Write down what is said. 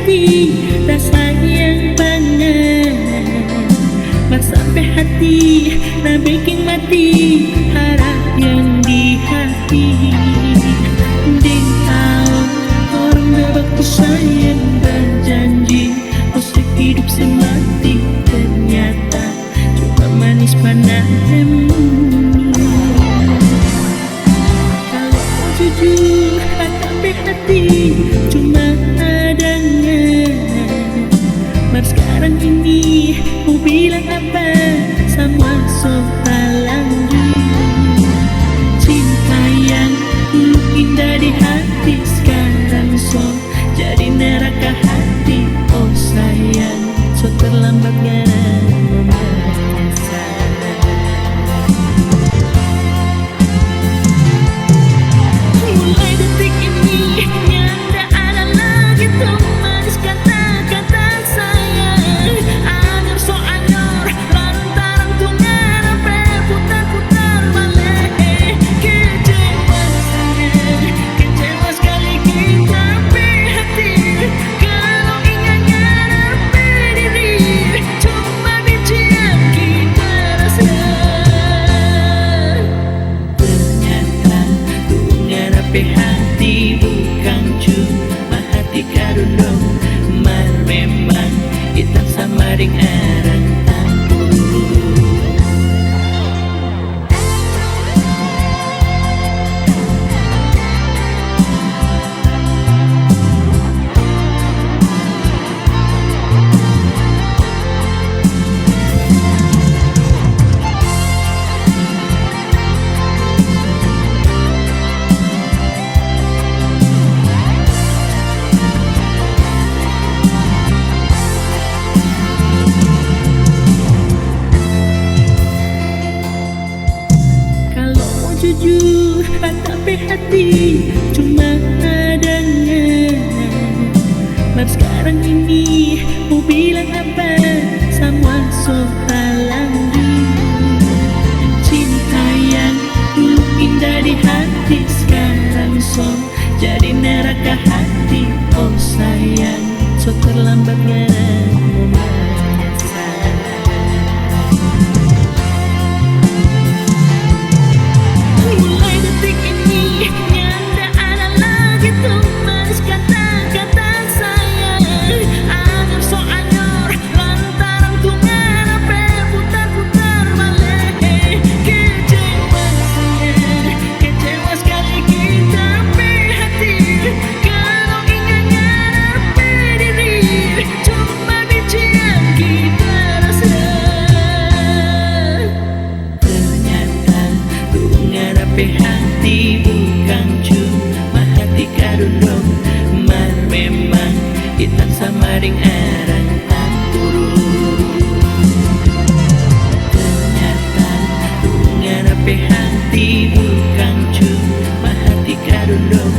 hati rasa yang banget, mak sampai hati nah bikin mati harap yang di hati. Ding tahu orang berbakti sayang berjanji untuk hidup semati, ternyata cuma manis panahmu. Kalau mau jujur tapi hati cuma adanya, mar sekarang ini mau bilang apa sama soal lanjut. Cinta yang dulu indah di hati sekarang so jadi neraka hati. Oh sayang, so terlambat gak menyesal. Mulai detik ini nyanda ada lagi tuh manis kata-kata sayang. Anyor so anyor lantaran tuh ngarape putar-putar balik. Kecewa sekali kita hati kalau ingin ngarepe diri, cuma benci yang kita rasa. Ternyata tuh ngarepe hati bukan cuma hati karundong, mar memang kita sama dengan jujur tapi hati cuma adanya, mar sekarang ini mau bilang apa sama soal lanjut. Cinta yang dulu indah di hati sekarang so jadi neraka hati. Oh sayang, so terlambat gak menyesal. Mulai detik ini nyanda ada lagi tuh manis kata-kata sayang. Anyor so anyor lantaran tuh ngarape putar-putar balik. Kecewa sekali kita hati kalau ingin ngarepe diri, cuma benci yang kita rasa. Ternyata tuh ngarepe hati bukan cuma hati karundong, mar memang kita sama dengan ternyata tuh ngarepe hati bukan cuma hati karundong,